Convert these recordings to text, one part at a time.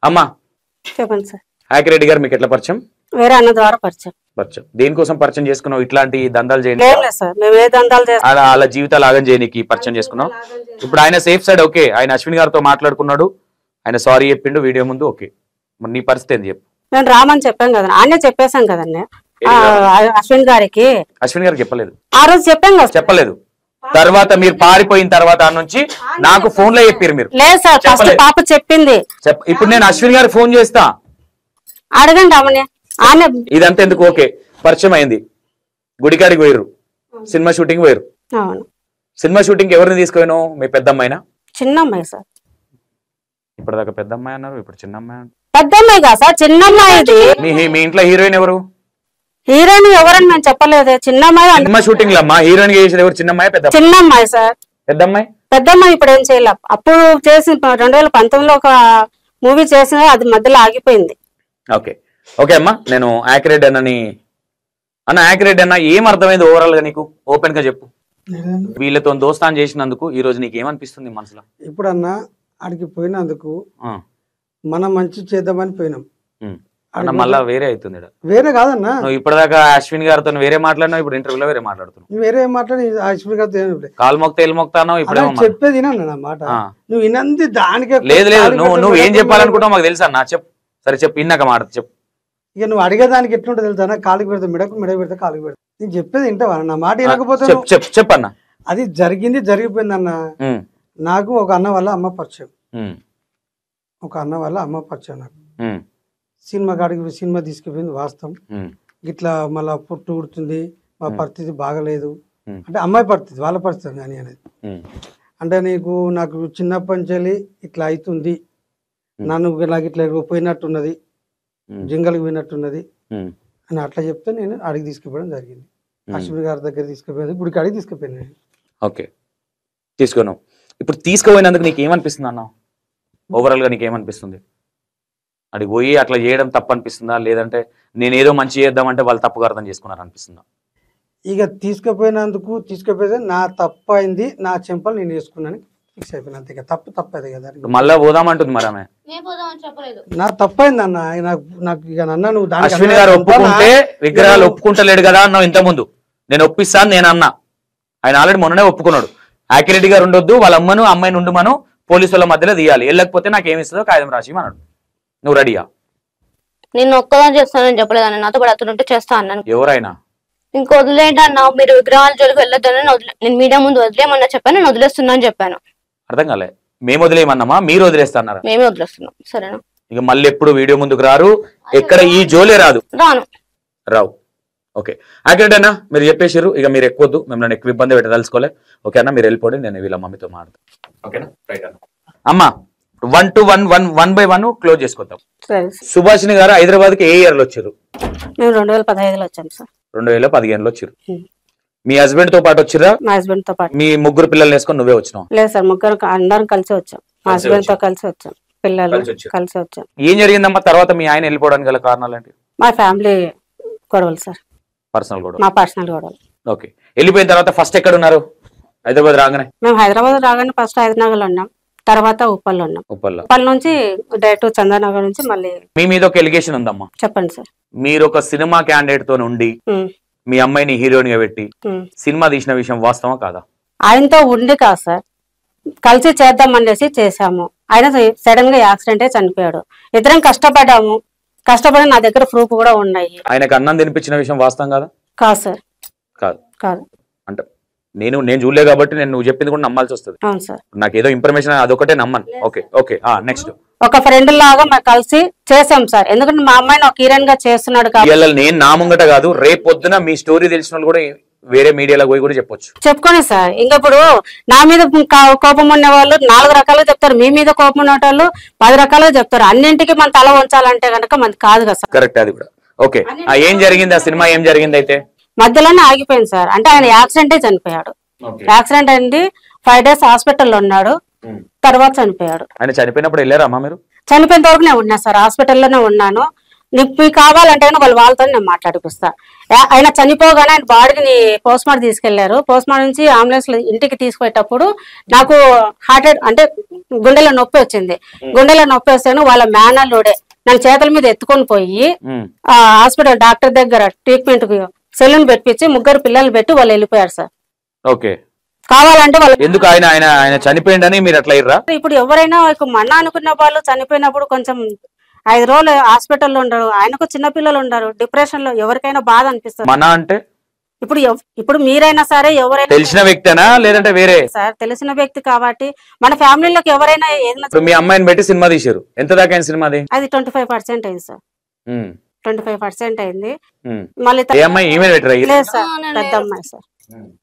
అమ్మా చెప్పండి సార్. ఆకిరెడ్డి గారు మీకు ఎట్లా పరిచయం? వేరే అన్న ద్వారా పరిచయం. దేనికోసం పరిచయం చేసుకున్నావు? ఇట్లాంటి దందాలు చేయని సార్ మేము ఏ దందాలు చేస్తాం వాళ్ళ జీవితాలు ఆగం చేయడానికి పరిచయం చేసుకున్నాం. ఇప్పుడు ఆయన సేఫ్ సైడ్ ఓకే, ఆయన అశ్విన్ గారితో మాట్లాడుకున్నాడు, ఆయన సారీ చెప్పిండు వీడియో ముందు ఓకే. మరి నీ పరిస్థితి ఏంది చెప్పు? మేము రామని చెప్పాం కదా, ఆయనే చెప్పేశాం కదండి అశ్విన్ గారికి. అశ్విన్ గారికి చెప్పలేదు ఆ రోజు చెప్పాం కదా. చెప్పలేదు. తర్వాత మీరు పారిపోయిన తర్వాత నుంచి నాకు ఫోన్ లో చెప్పారు మీరు. లేదు సార్, ఫస్ట్ పాప చెప్పింది. ఇప్పుడు నేను అశ్విన్ గారికి ఫోన్ చేస్తా, అడగండి అమ్మని. ఆయన ఇదంతా ఎందుకు? ఓకే పరిచయం అయింది, గుడికాడికి పోయారు, సినిమా షూటింగ్ పోయారు. అవును. సినిమా షూటింగ్ ఎవరిని తీసుకుపోయాను? మీ పెద్దమ్మాయినా? చిన్న అమ్మాయి సార్. ఇప్పటిదాకా పెద్ద అమ్మాయి అన్నారు, ఇప్పుడు చిన్న అమ్మాయి. పెద్ద అమ్మాయి కాదు సార్, చిన్న అమ్మాయి. మీ ఇంట్లో హీరోయిన్ ఎవరు? హీరోయిన్ ఎవరని మేము చెప్పలేదు, చిన్న అమ్మాయి. సినిమా షూటింగ్ లో అమ్మా హీరోయిన్ చేసేది ఎవరు? చిన్న అమ్మాయి పెద్ద? చిన్న అమ్మాయి సార్. పెద్ద అమ్మాయి? పెద్ద అమ్మాయి ఇప్పుడు ఏం చేయలే. అప్పుడు చేసి 2019లో ఒక మూవీ చేసిన, అది మధ్యలో ఆగిపోయింది. ఓకే ఓకే అమ్మా, నేను ఆకిరెడ్డి అన్న ఆకిరెడ్డి అన్న ఏం అర్థమైంది ఓవరాల్ గా నీకు? ఓపెన్ గా చెప్పు. వీళ్ళతో దోస్తాన్ చేసినందుకు ఈ రోజు నీకు ఏమనిపిస్తుంది మనసులో? ఇప్పుడు అన్న ఆడికి పోయినందుకు మనం మంచి చేద్దామని పోయినాం. మళ్ళా వేరే అవుతుంది. వేరే కాదన్నా, నువ్వు ఇప్పటిదాకా అశ్విన్ గారితో వేరే మాట్లాడినావు, ఇప్పుడు ఇంటర్వ్యూలో వేరే మాట్లాడుతున్నావు. వేరే మాట్లాడి అశ్విన్ గారితో కాలు మొక్త ఎల్లు మొక్తానో ఇప్పుడు చెప్పేది వినన్నా నా మాట. నువ్వు వినంది దానికే. లేదు లేదు, నువ్వు ఏం చెప్పాలనుకుంటావు మాకు తెలుసా అన్న, చెప్పు. సరే చెప్పు, ఇన్నాక మాట చెప్పు. ఇక నువ్వు అడిగేదానికి ఎట్లుంటే తెలుసా? కాలికి పెడతా, మెడ పెడతా, కాలికి పెడతా. నేను చెప్పేది వింటావా? నా మాట వినకపోతే చెప్పన్నా. అది జరిగిపోయింది అన్న. నాకు ఒక అన్న వల్ల అమ్మ పరిచయం, ఒక అన్న వల్ల అమ్మ పరిచయం. నాకు సినిమా కాడికి సినిమా తీసుకుపోయింది వాస్తవం. ఇట్లా మళ్ళా పుట్టు ఉడుతుంది, మా పరిస్థితి బాగలేదు అంటే అమ్మాయి పరిస్థితి, వాళ్ళ పరిస్థితి కానీ అనేది. అంటే నాకు చిన్నప్పటి నుంచి ఇట్లా అవుతుంది, నన్ను నాకు ఇట్లా పోయినట్టున్నది, జింగల్కి పోయినట్టున్నది అని అట్లా చెప్తే నేను అడిగి తీసుకుపోవడం జరిగింది. అశ్విన్ గారి దగ్గర తీసుకుపోయింది, గుడికి అడిగి తీసుకుపోయాను. ఓకే తీసుకున్నావు. ఇప్పుడు తీసుకుపోయినందుకు నీకు ఏమనిపిస్తుంది అన్న? ఓవరాల్ గా నీకు ఏమనిపిస్తుంది? అడిగి పోయి అట్లా చేయడం తప్పు అనిపిస్తుందా, లేదంటే నేను ఏదో మంచి చేద్దామంటే వాళ్ళు తప్పుగా అర్థం చేసుకున్నారు అనిపిస్తుందా? ఇక తీసుకుపోయితే నా తప్పు అయింది, నా చెంపలు నేను వేసుకున్నాను, ఫిక్స్ అయిపోయినా. అంతే, తప్పది కదా. మళ్ళా పోదామంటుంది మరి ఆమె. నా తప్పైంది అన్న. నాకు ఇక నన్న నువ్వు అశ్విన్ గారు ఒప్పుకుంటే విగ్రహాలు ఒప్పుకుంటలేడు కదా అన్నావు ఇంత ముందు. నేను ఒప్పిస్తాను నేను అన్నా, ఆయన ఆల్రెడీ మొన్ననే ఒప్పుకున్నాడు. ఆకిరెడ్డి గారు ఉండొద్దు, వాళ్ళ అమ్మాయిని ఉండుమను, పోలీసుల మధ్యలో తీయాలి, వెళ్ళకపోతే నాకు ఏమి ఇస్తుందో కాగితం రాసి అన్నాడు. నువ్వు రెడీయా? నేను ఒక్కదాని చేస్తానని చెప్పలేదన్న, నాతో పాటు అతను ఉంటే చేస్తా అన్నాను. ఎవరైనా ఇంక వదిలేండి అన్న, మీరు విగ్రహాల జోలికి వెళ్ళొద్దని నేను మీడియా ముందు వదిలేమన్నా చెప్పాను, నేను వదిలేస్తున్నా అని చెప్పాను. అర్థం కాలే. మేము వదిలేయమన్నామా, మీరు వదిలేస్తారా? మేమే వదిలేస్తున్నాం. సరేనా? ఇక మళ్ళీ ఎప్పుడు వీడియో ముందుకు రారు, ఎక్కడ ఈ జోలే రావు. ఓకే ఆకిరెడ్డి అన్న, మీరు చెప్పేసారు, ఇక మీరు ఎక్కువద్దు, మిమ్మల్ని ఎక్కువ ఇబ్బంది పెట్టదలుచుకోలే. ఓకే అన్న, మీరు వెళ్ళిపోండి, నేను వీళ్ళ మమ్మీతో మాట్లాడతాను. ఓకేనా? రైట్ అన్న. అమ్మా 1 to 1 by 1 క్లోజ్ చేసుకుంటాం. సుభాషిణి గారు హైదరాబాద్ కి ఏ ఇయర్ లో వచ్చారు? 2015లో వచ్చాను సార్. 2015లో వచ్చారు. మీ హస్బెండ్ తో పాటు వచ్చిరా? మా హస్బెండ్ తో పాటు. మీ ముగ్గురు పిల్లల్ని వేసుకొని నువ్వే వచ్చినావు? లేదు సార్, ముగ్గురు అందరం కలిసి వచ్చాం. మా హస్బెండ్ తో కలిసి వచ్చాం, పిల్లలు కలిసి వచ్చాం. ఏం జరిగిందమ్మా తర్వాత మీ ఆయన వెళ్ళిపోవడానికి గల కారణాలు ఏంటి? మా ఫ్యామిలీ గొడవలు సార్, పర్సనల్ గొడవలు. మా పర్సనల్ గొడవలు. ఓకే, వెళ్ళిపోయిన తర్వాత ఫస్ట్ ఎక్కడ ఉన్నారు? హైదరాబాద్ రాగానే? మేము హైదరాబాద్ రాగానే ఫస్ట్ హైదరాబాద్ లో ఉన్నాం, తర్వాత ఉప్పల్లో ఉన్నాం. ఉప్పల్ నుంచి డైరెక్ట్ చందానగర్ నుంచి మళ్ళీ. మీ మీద ఒక ఎలిగేషన్ ఉందమ్మా, చెప్పండి సార్. మీరు ఒక సినిమా క్యాండిడేట్ తో నుండి మీ అమ్మాయిని హీరోయిన్ గా పెట్టి సినిమా తీసిన విషయం వాస్తవా కాదా? ఆయనతో ఉండి కాదు సార్, కలిసి చేద్దామనేసి చేశాము. ఆయన సడన్ గా యాక్సిడెంట్ చనిపోయాడు. ఇద్దరం కష్టపడి నా దగ్గర ప్రూఫ్ కూడా ఉన్నాయి. ఆయనకు అన్నం తినిపించిన విషయం వాస్తవం కాదా? కాదు సార్. కాదు అంటే నేను చూడలే కాబట్టి నువ్వు చెప్పింది కూడా నమ్మాల్సి వస్తుంది. అవును సార్, నాకు ఏదో ఇన్ఫర్మేషన్ అదొకటే నమ్మను. Okay okay next. ఒక ఫ్రెండ్ లాగా మేము కలిసి చేసాం సార్, ఎందుకంటే మా అమ్మాయిని ఒక హీరోయిన్ గా చేస్తున్నాడు కాబట్టి. నేను నా ముంగట కాదు, రేపు పొద్దున మీ స్టోరీ తెలిసిన వాళ్ళు కూడా వేరే మీడియాలో పోయి కూడా చెప్పొచ్చు. చెప్పుకోండి సార్. ఇంకా ఇప్పుడు నా మీద కోపం ఉన్న వాళ్ళు 4 రకాలుగా చెప్తారు, మీ మీద కోపం ఉన్న వాళ్ళు 10 రకాలుగా చెప్తారు. అన్నింటికి మన తల ఉంచాలంటే కనుక మనది కాదు కదా సార్. కరెక్ట్, అది కూడా ఓకే. ఏం జరిగింది ఆ సినిమా? ఏం జరిగింది అయితే? మధ్యలోనే ఆగిపోయింది సార్. అంటే ఆయన యాక్సిడెంటే చనిపోయాడు. యాక్సిడెంట్ అయింది, 5 days హాస్పిటల్లో ఉన్నాడు, తర్వాత చనిపోయాడు. ఆయన చనిపోయినప్పుడు వెళ్ళారా అమ్మా మీరు? చనిపోయిన వరకు నేను ఉన్నా సార్, హాస్పిటల్లోనే ఉన్నాను. నీకు కావాలంటే వాళ్ళతో నేను మాట్లాడిపిస్తా. ఆయన చనిపోగానే ఆయన బాడీని పోస్ట్ మార్టం తీసుకెళ్లారు. పోస్ట్ మార్టం నుంచి అంబులెన్స్ లో ఇంటికి తీసుకుపోయేటప్పుడు నాకు అంటే గుండెలో నొప్పి వచ్చింది. గుండెలో నొప్పి వస్తేను వాళ్ళ మేనల్లుడే నన్ను చేతుల మీద ఎత్తుకొని పోయి హాస్పిటల్ డాక్టర్ దగ్గర ట్రీట్మెంట్ సెలూన్ పెట్టించి 3 పిల్లలు పెట్టి వాళ్ళు వెళ్ళిపోయారు సార్. ఓకే, కావాలంటే వాళ్ళు ఎందుకు ఆయన చనిపోయిందని మీరు అట్లా ఇర్రా? ఇప్పుడు ఎవరైనా మొన్న అనుకున్న వాళ్ళు చనిపోయినప్పుడు కొంచెం 5 రోజులు హాస్పిటల్లో ఉండరు. ఆయనకు చిన్నపిల్లలు ఉండరు, డిప్రెషన్ లో ఎవరికైనా బాధ అనిపిస్తుంది. మన అంటే ఇప్పుడు మీరైనా సరే ఎవరైనా తెలిసిన వ్యక్తేనా లేదంటే వేరే? సార్ తెలిసిన వ్యక్తి కాబట్టి మన ఫ్యామిలీలోకి ఎవరైనా ఏదైనా. మీ అమ్మాయిని పెట్టి సినిమా తీశారు, ఎంత దాకా అయింది సినిమాది? అది 25% అయింది సార్. 25% అయింది. మళ్ళీ లేదు సార్, పెద్ద అమ్మాయి సార్,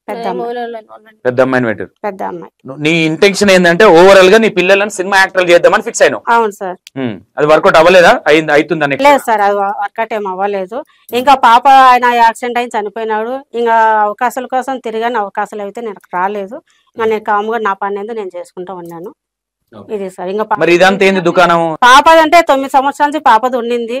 పెద్ద అమ్మాయిని పెట్టారు. పెద్ద అమ్మాయి. నీ ఇంటెన్షన్ ఏంటంటే ఓవరాల్ గా నీ పిల్లలను సినిమా యాక్టర్ చేద్దామని ఫిక్స్ అయినావు? అవును సార్. అది వర్కౌట్ అవ్వలేదా? అవుతుందని? లేదు సార్, అది వర్కౌట్ ఏం అవ్వలేదు. ఇంకా పాప ఆయన యాక్సిడెంట్ అయి చనిపోయినాడు. ఇంకా అవకాశాల కోసం తిరిగాని అవకాశాలు అయితే నాకు రాలేదు. ఇంకా నేను కాముగా నా పని ఏందో నేను చేసుకుంటూ ఉన్నాను. ఇది సార్. ఇంకా మరి ఇదంతా ఏంది దుకాణం? పాపది అంటే 9 సంవత్సరాల నుంచి పాపది ఉండింది.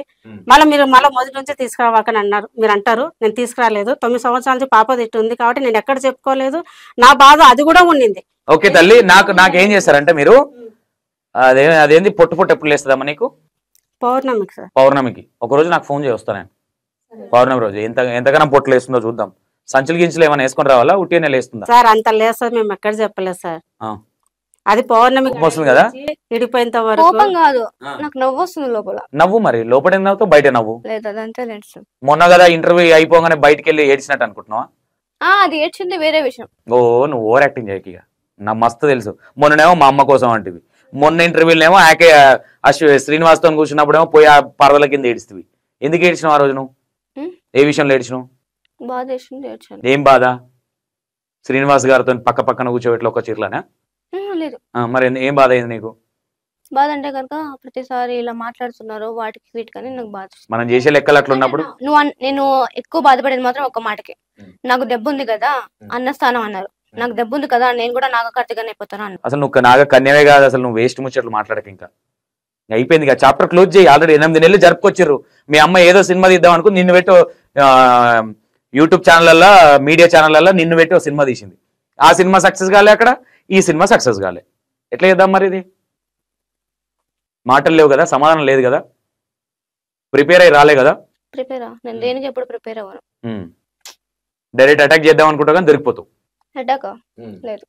మీరు మొదటి నుంచి తీసుకురావాకని అన్నారు. మీరు అంటారు, నేను తీసుకురాలేదు. 9 సంవత్సరాల నుంచి పాపది ఇటు ఉంది కాబట్టి నేను ఎక్కడ చెప్పుకోలేదు. నా బాధ అది కూడా ఉండింది. ఓకే తల్లి, నాకేం చేస్తారంటే మీరు అదేంది పొట్టు ఎప్పుడు లేస్తుందమ్మా నీకు? పౌర్ణమికి సార్. పౌర్ణమికి ఒక రోజు నాకు ఫోన్ చేస్తాను నేను. పౌర్ణమి రోజు ఎంతగానో పొట్లు వేస్తుందో చూద్దాం. సంచులు గించులు ఏమైనా వేసుకొని రావాలా, ఉట్టినే లేస్తుందా? సార్ అంత లేదు సార్, మేము ఎక్కడ చెప్పలేదు సార్. అది పౌర్ణమికి వస్తుంది కదా, ఇడిపోయేంత వరకు. కోపం కాదు, నాకు నవ్వు వస్తుంది లోపల. నవ్వు మరి లోపల నవ్వుతో బయట నవ్వు. మొన్న కదా ఇంటర్వ్యూ అయిపోగానే బయటకు వెళ్ళి ఏడ్చినట్టు అనుకుంటున్నావా? అది ఏడ్చింది వేరే విషయం. ఓ నువ్వు ఓవర్ యాక్టింగ్ చేయక, నా మస్తు తెలుసు. మొన్ననేమో మా అమ్మ కోసం అంటివి, మొన్న ఇంటర్వ్యూలేమో శ్రీనివాస్ తో కూర్చున్నప్పుడేమో పోయి ఆ పరదల కింద ఏడుస్తుంది. ఎందుకు ఏడ్చినావు ఆ రోజు? నువ్వు ఏ విషయంలో ఏడ్చినావు? ఏం బాధ? శ్రీనివాస్ గారితో పక్కన కూర్చోబెట్ల ఒక చీరలనా? లేదు. మరి ఏం బాధ అయింది నీకు? బాధ అంటే కనుక ప్రతిసారి ఇలా మాట్లాడుతున్నారు వాటికి వీటికని నాకు బాధ. మనం చేసే లెక్కలు అట్లా ఉన్నప్పుడు నేను ఎక్కువ బాధపడేది మాత్రం ఒక మాటకి, నాకు దెబ్బ ఉంది కదా అన్న స్థానం అన్నారు. నాకు దెబ్బ ఉంది కదా నేను కూడా నాగకర్తిగానే అయిపోతాను అన్న. అసలు నువ్వు నాగ కన్యవే కాదు, అసలు నువ్వు వేస్ట్ ముచ్చట్లు మాట్లాడక. ఇంకా అయిపోయింది కదా, చాప్టర్ క్లోజ్ చేయి. ఆల్రెడీ 8 నెలలు జరుపుకొచ్చారు. మీ అమ్మ ఏదో సినిమా తీద్దాం అనుకుని నిన్ను పెట్టు యూట్యూబ్ ఛానళ్ళల్లో మీడియా ఛానళ్ళల్లో నిన్ను పెట్టి సినిమా తీసింది. ఆ సినిమా సక్సెస్ కాలే, అక్కడ ఈ సినిమా సక్సెస్ కాలే. ఎట్లా చేద్దాం మరి? ఇది మాటలు లేవు కదా, సమాధానం లేదు కదా, ప్రిపేర్ అయ్యి రాలే కదా. నేను దేనికి ఎప్పుడు ప్రిపేర్ అవ్వను. డైరెక్ట్ అటాక్ చేద్దాం అనుకుంటా కానీ దొరికిపోతావు. అటాక్ లేదు,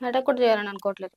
అటాక్ కూడా చేయాలని అనుకోవట్లేదు.